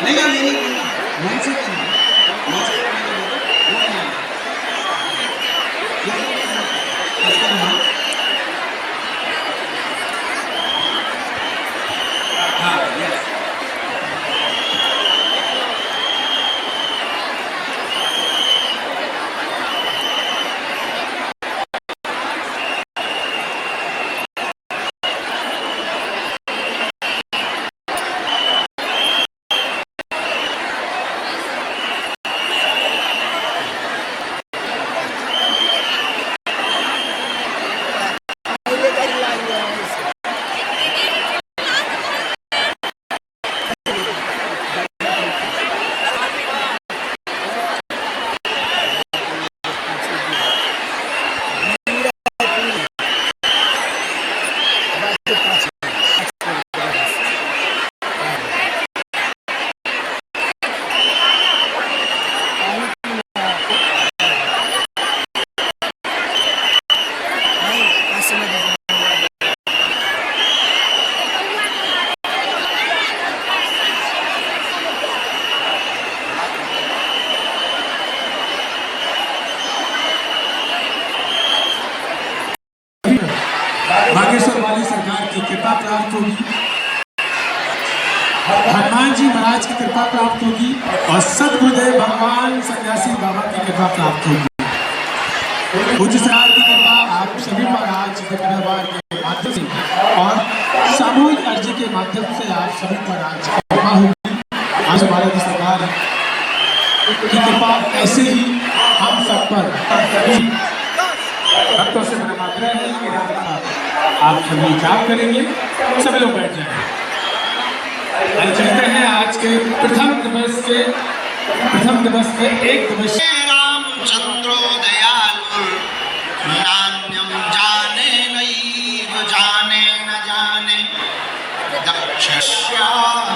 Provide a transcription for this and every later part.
नहीं ना मेरी मन से करना हाँ यस बागेश्वर वाली सरकार की कृपा प्राप्त होगी, हनुमान जी महाराज की कृपा प्राप्त होगी और सदगुरुदेव भगवान सन्यासी बाबा की कृपा प्राप्त होगी। पूज्य सरकार की कृपा आप सभी पर आज दरबार के माध्यम से और सामूहिक अर्जी के माध्यम से आप सभी पर आज कृपा होगी। आज हमारी सरकार की कृपा ऐसे ही हम सब पर भक्तों से मेरा आग्रह है कि आप सभी जाप करेंगे, सभी लोग बैठ जाएंगे। चलते हैं आज के प्रथम दिवस के एक दिवस। रामचंद्रो दयालु नान्यम जाने नैव जाने न जाने दक्षश्याम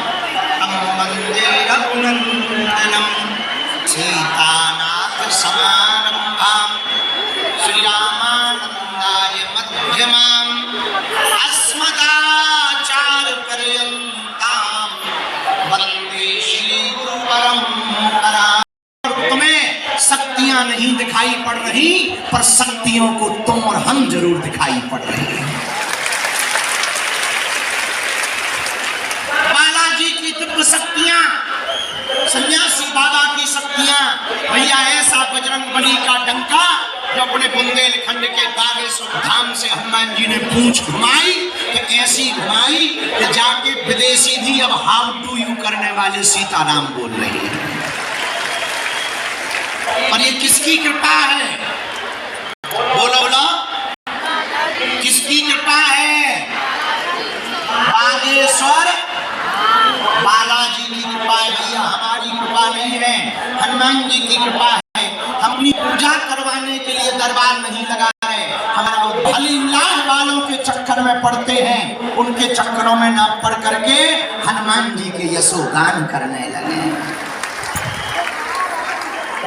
वंदे रघुनंदनम सीतानाथ समारंभाम श्रीरामानंदाय मध्यमाम् अस्मदाचार्य पर्यन्ताम् वन्दे श्री गुरु परंपराम्। तुम्हें शक्तियां नहीं दिखाई पड़ रही, पर शक्तियों को तुम और हम जरूर दिखाई पड़ रहे हैं। बालाजी की दिव्य शक्तियां, सन्यासी बाबा की शक्तियां, भैया ऐसा बजरंग बली का डंका जो अपने बुंदेलखंड के बागेश्वर धाम से हनुमान जी ने पूंछ घुमाई, तो ऐसी घुमाई कि जाके विदेशी भी अब हाउ टू यू करने वाले सीताराम बोल रहे हैं। और ये किसकी कृपा है? बोलो बोलो, किसकी कृपा है? बागेश्वर बालाजी की कृपा है भैया, हमारी कृपा नहीं है, हनुमान जी की कृपा है। हम अपनी पूजा करवाने के लिए दरबार नहीं लगा रहे, हमारा भलीलाह वालों के चक्कर में पड़ते हैं, उनके चक्करों में न पड़ करके हनुमान जी के यशोगान करने लगे।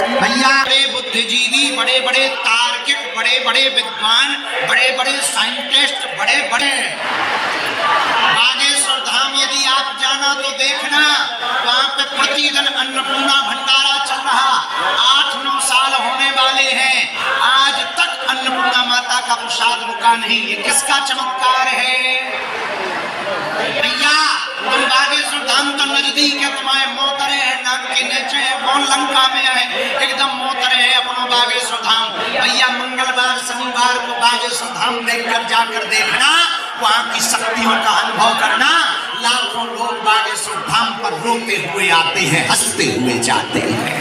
भैया बड़े बुद्धिजीवी, बड़े बड़े तार्किक, बड़े बड़े विद्वान, बड़े बड़े साइंटिस्ट, बड़े बड़े बागेश्वर धाम यदि आप जाना तो देखना, वहाँ पे प्रतिदिन अन्नपूर्णा भंडारा चल रहा, 8-9 साल होने वाले हैं, आज तक अन्नपूर्णा माता का प्रसाद रुका नहीं। ये किसका चमत्कार है? भैया तुम बागेश्वर धाम तो नजदीक है, तुम्हारे मोतरे है, नाक के नीचे है, कौन लंका में है, एकदम मोतरे है अपनो बागेश्वर धाम। भैया मंगलवार शनिवार को बागेश्वर धाम देखकर जाकर देखना, वहाँ की शक्तियों का अनुभव करना। लाखों लोग बागेश्वर धाम पर रोते हुए आते हैं, हंसते हुए जाते हैं,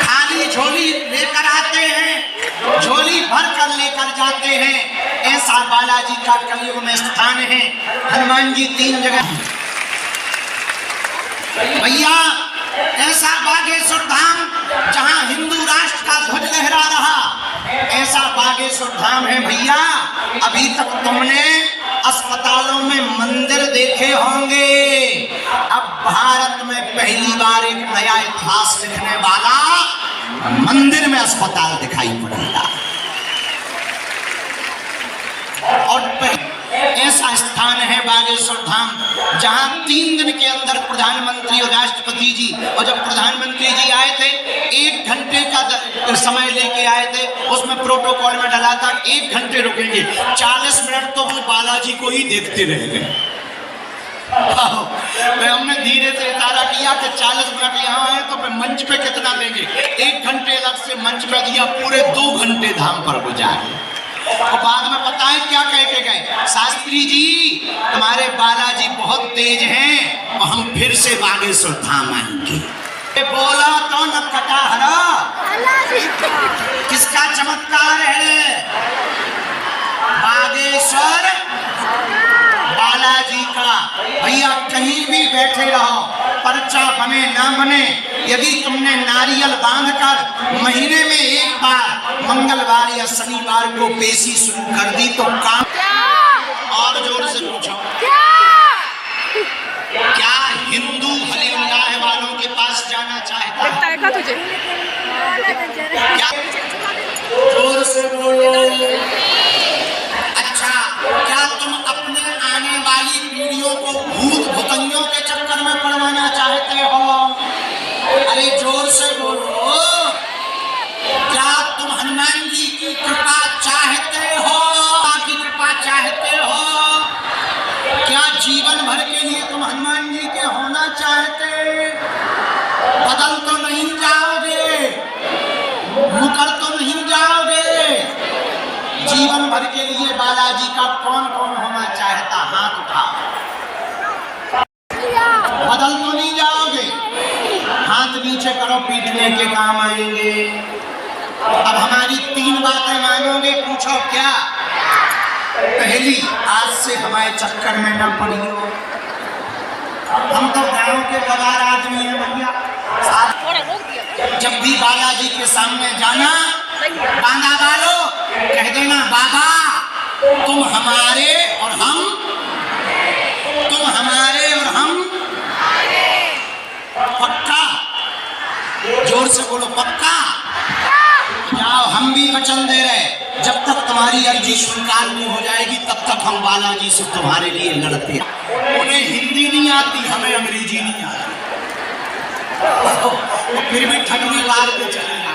खाली झोली लेकर आते हैं, झोली भर कर लेकर जाते हैं। ऐसा बालाजी का कलयुग में स्थान है। हनुमान जी 3 जगह भैया, ऐसा बागेश्वर धाम जहां हिंदू राष्ट्र का ध्वज लहरा रहा, ऐसा बागेश्वर धाम है भैया। अभी तक तुमने अस्पतालों में मंदिर देखे होंगे, अब भारत में पहली बार एक नया इतिहास लिखने वाला मंदिर में अस्पताल दिखाई पड़ेगा। और ऐसा स्थान है बागेश्वर धाम, जहां 3 दिन के अंदर प्रधानमंत्री और राष्ट्रपति जी, और जब प्रधानमंत्री जी आए थे 1 घंटे का समय लेके आए थे, उसमें प्रोटोकॉल में डाला था 1 घंटे रुकेंगे, 40 मिनट तो वो बालाजी को ही देखते रह गए। हमने धीरे से इशारा किया कि 40 मिनट यहाँ है तो मंच पे कितना देंगे, 1 घंटे अलग से मंच पे दिया, पूरे 2 घंटे धाम पर गुजारे। और बाद में पता है क्या कह के गए, शास्त्री जी हमारे बालाजी बहुत तेज हैं और हम फिर से बागेश्वर धाम आएंगे। बोला तो न कटा हरा, किसका चमत्कार है? बागेश्वर बालाजी का। भैया कहीं भी बैठे रहो, पर्चा बने ना बने, यदि तुमने नारियल बांधकर महीने में 1 बार मंगलवार या शनिवार को पेशी शुरू कर दी तो काम। और जोर से पूछो, क्या हिंदू हलिउल्लाह वालों के पास जाना चाहता है? तुझे क्या? जोर से बोलो। अच्छा, क्या तुम अपने आने वाली पीढ़ियों को भूत भुतंगियों के चक्कर में पड़वाना चाहते हो? अरे जोर से बोलो। क्या तुम हनुमान जी की कृपा चाहते हो? की कृपा चाहते हो? क्या जीवन भर के लिए तुम हनुमान जी के होना चाहते? बदल तो नहीं जाओगे, मुकर तो नहीं जाओगे? जीवन भर के लिए बालाजी का कौन कौन होना चाहता? हाथ उठाओ। बदल तो नहीं जाओगे? हाथ नीचे करो, पीटने के काम आएंगे। अब हमारी 3 बातें मानोगे, पूछो क्या? पहली, आज से हमारे चक्कर में न पड़ियो, हम तो गाँव के गवार आदमी हैं भैया। जब भी बालाजी के सामने जाना, बांधा बालो कह देना, बाबा तुम हमारे और हम, तुम हमारे और हम। पक्का? जोर से बोलो, पक्का? जाओ, हम भी वचन दे रहे, जब तक तुम्हारी अर्जी स्वीकार नहीं हो जाएगी तब तक हम बालाजी से तुम्हारे लिए लड़ते। उन्हें हिंदी नहीं आती, हमें अंग्रेजी नहीं आती, फिर भी ठगने वार पे चलेगा।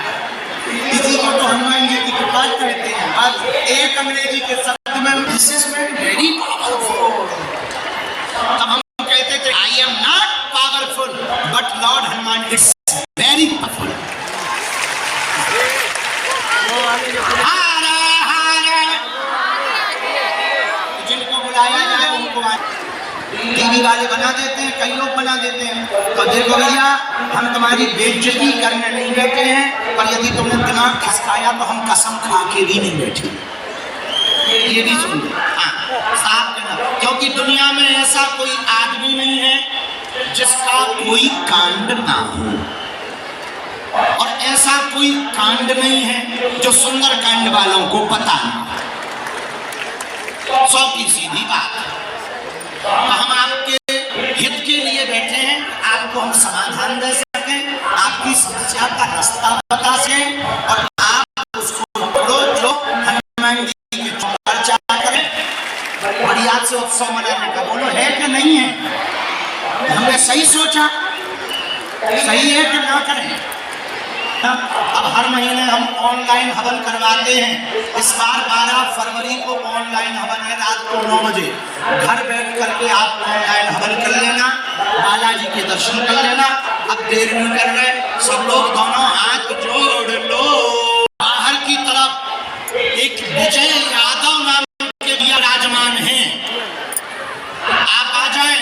इसी को तो हनुमान जी की कृपा कहते हैं। बस एक अंग्रेजी के शब्द में दिस इज वेरी पावरफुल। तब हम कहते थे I am not powerful but Lord Hanuman it's very powerful. जिनको बुलाया जाए उनको टीवी वाले बना देते हैं, कई लोग बना देते हैं। तो देखो भैया, हम तुम्हारी बेइज्जती करने नहीं बैठे हैं, पर यदि तुमने दिमाग खसकाया तो हम कसम खा के भी नहीं बैठे। ये भी सुन लो, हाँ साफ कहना, क्योंकि दुनिया में ऐसा कोई आदमी नहीं है जिसका कोई कांड ना हो, और ऐसा कोई कांड नहीं है जो सुंदर कांड वालों को पता ना हो। 100 की सीधी बात। तो हम आपके हित के लिए बैठे हैं, आपको हम समाधान दे सकें, आपकी समस्या का रास्ता बता सकें, और आप उसको पकड़ो जो हनुमान जी की चर्चा करें। बढ़िया से उत्सव मनाने का बोलो, है कि नहीं है? हमने सही सोचा, सही है कि ना करें? अब हर महीने हम ऑनलाइन हवन करवाते हैं। इस बार 12 फरवरी को ऑनलाइन हवन है, रात को 9 बजे। घर बैठ करके आप ऑनलाइन हवन कर लेना, बालाजी के दर्शन कर लेना। अब देर नहीं कर रहे, सब लोग दोनों हाथ जोड़ लो। बाहर की तरफ एक विजय यादव नाम के विराजमान हैं, आप आ जाएं,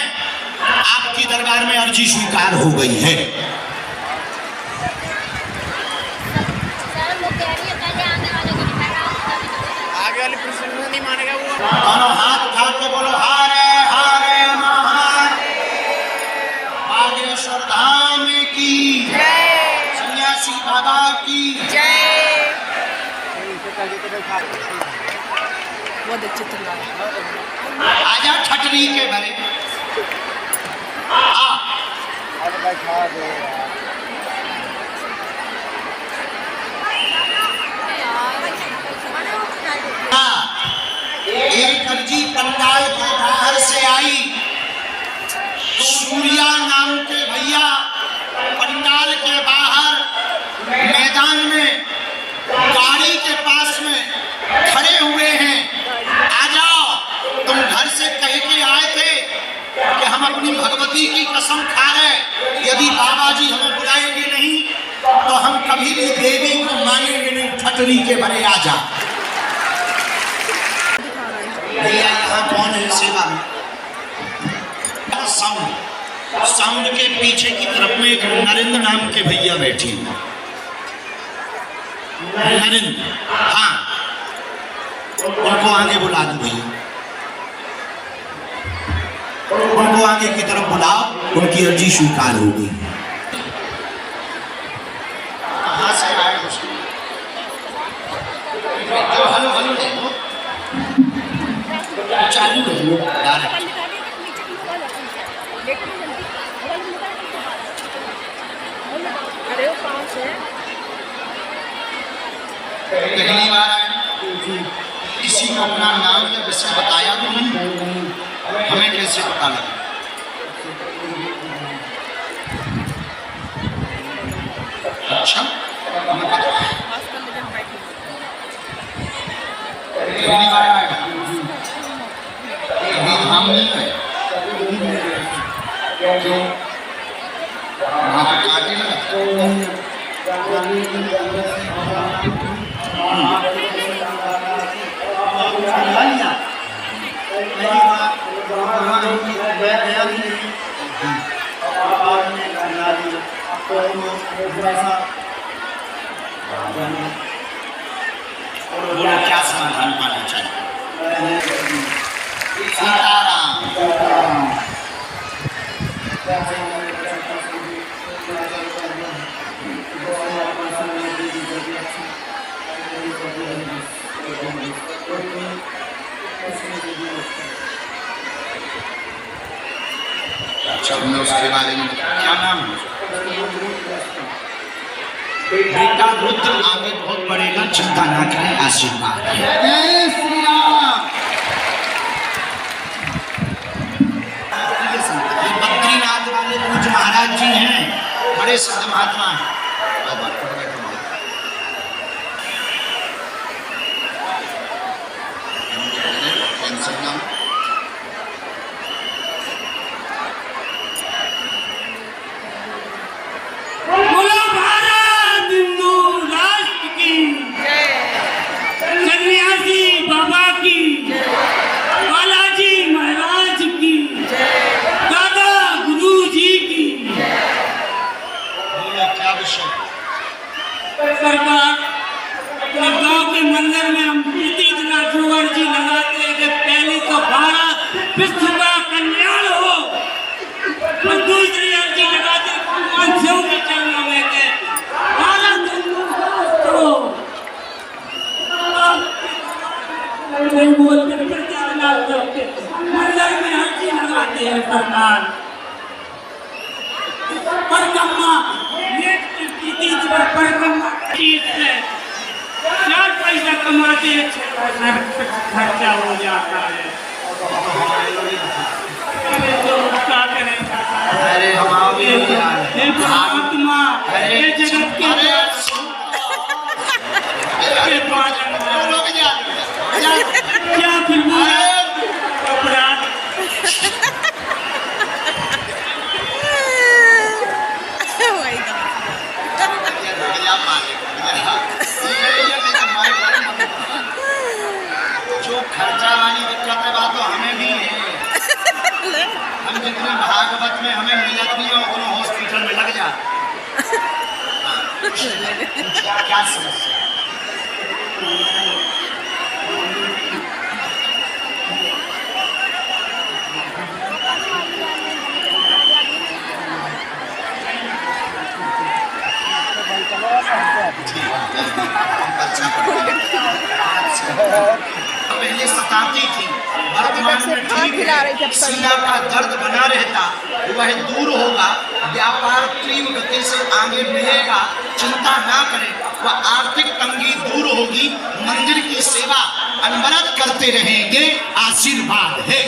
आपकी दरबार में अर्जी स्वीकार हो गई है। दोनों हाथ उठा के बोलो, हारे हारे बागेश्वर धाम की जय, सन्यासी बाबा की जय। आजा छटरी के भरे एक अर्जी पंडाल के बाहर से आई। सूर्या नाम के भैया पंडाल के बाहर मैदान में गाड़ी के पास में खड़े हुए हैं। आ जाओ, तुम घर से कह के आए थे कि हम अपनी भगवती की कसम खा रहे, यदि बाबा जी हमें बुलाएंगे नहीं तो हम कभी भी देवी को मानेंगे नहीं। ठटरी के भरे आ जा भैया। यहाँ कौन है सेवा में? साउंड के पीछे की तरफ में एक नरेंद्र नाम के भैया बैठे हैं। नरेंद्र, हाँ, उनको आगे बुला दो भैया, उनको आगे की तरफ बुलाओ, उनकी अर्जी स्वीकार हो गई। कहाँ से आए? हेलो हेलो चालू है डायरेक्ट। पहली बार आए, किसी को अपना नाम या विषय बताया तो नहीं, हमें कैसे पता लगा? अच्छा, हमें पता पहली बार आएगा, कभी धाम नहीं है क्यों? वहाँ पे काटे लगा। बोलो क्या समाधान पाना चाहिए? सीताराम। अच्छा, हमने उसके बारे में क्या नाम है? बेटा रुद्र आगे बहुत बढ़ेगा, चिंता ना करें, आशीर्वाद। जय श्री राम। ये बद्रीनाथ वाले पूज्य महाराज जी हैं, बड़े संत महात्मा हैं। सरकार अपने गांव के मंदिर में हम इतना जोर जी लगाते हैं कि पहली तो भारत विश्व का कल्याण हो, और दूसरी अर्जी लगाते भगवान शिव की चरणों में के भारत तो नहीं बोलते प्रचार करते मंदिर में अर्जी लगाते हैं। सरकार परिक्रमा परिक्रमा से 4 पैसा कमाते हैं, 6 पैसा खर्चा हो जाता है। अरे महात्मा जगत के क्या फिर अपराध जो खर्चा वाली दिक्कत है बात तो हमें भी है। हम जितने भागवत में हमें मिलत नहीं है उतना हॉस्पिटल में लग जा। क्या समस्या? अच्छा पहले सताती थी, वर्तमान में ठीक है। सीना का दर्द बना रहता, वह दूर होगा। व्यापार तीव्र गति से आगे बढ़ेगा, चिंता ना करें। वह आर्थिक तंगी दूर होगी। मंदिर की सेवा अनवरत करते रहेंगे, आशीर्वाद है।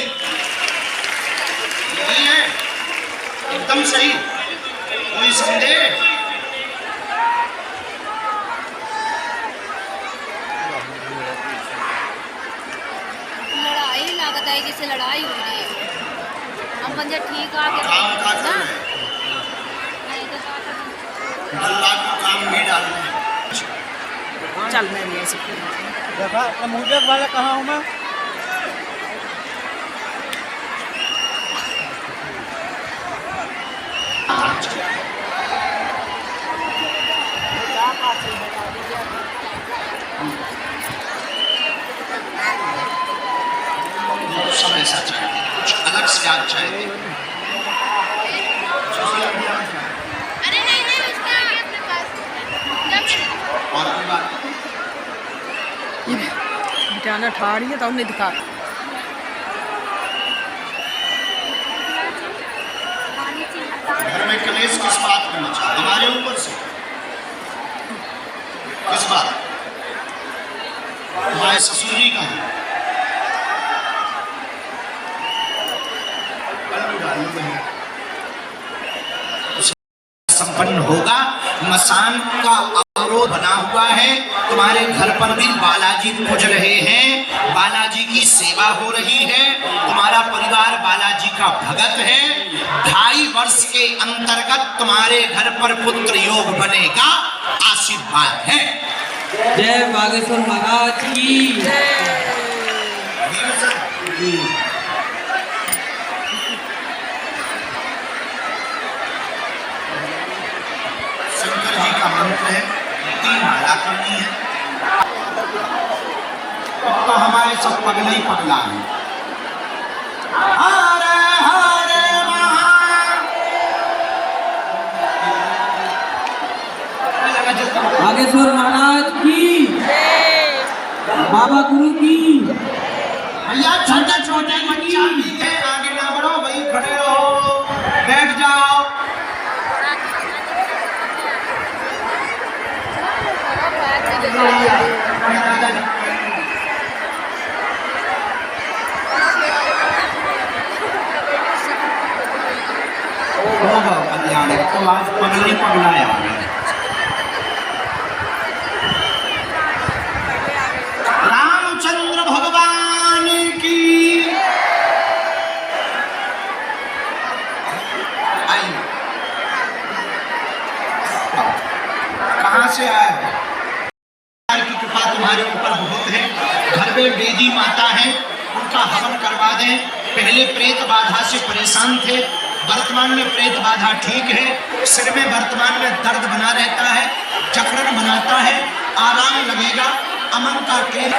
यही है, एकदम सही, कोई संदेह? लड़ाई लागत है, किसी लड़ाई हो रही है। हम बंदे ठीक आके काम का कर रहे हैं, नहीं तो क्या करें? अल्लाह को काम भी डाल रहे हैं। चल मैं नहीं ऐसे देखा मुझे वाला कहाँ हूँ मैं? सब ऐसा चाहते, कुछ अलग से आज चाहते। अरे नहीं उसका आगे अपने पास और कोई बात? बिटाना ठाड़ी है तो उन्हें दिखा। घर में कलेश किस बात में मचा? हमारे ऊपर से किस बात? हमारे ससुर जी का है। संपन्न होगा। मसान का अवरोध बना हुआ है। तुम्हारे घर पर भी बालाजी पूज रहे हैं, बालाजी की सेवा हो रही है। तुम्हारा परिवार बालाजी का भगत है। 2.5 वर्ष के अंतर्गत तुम्हारे घर पर पुत्र योग बनेगा, आशीर्वाद है। जय बागेश्वर महाराज की। शंकर जी का मंत्र है, 3 माला करनी है। तो हमारे सब पगला ही पगला है। हरे हरे बागेश्वर महाराज की, बाबा गुरु की। भैया छोटे छोटे बच्चा भी है, आगे ना बढ़ो भाई, खड़े रहो, बैठ जाओ। कल्याण तो आज पगले पगलाया। रामचंद्र भगवान की। आइए, कहाँ से आए? की कृपा तुम्हारे ऊपर बहुत है। घर में वेदी माता है, उनका हवन करवा दें। पहले प्रेत बाधा से परेशान थे, वर्तमान में प्रेत बाधा ठीक है। सिर में वर्तमान में दर्द बना रहता है, जकड़न बनाता है, आराम लगेगा। अमन का केंद्र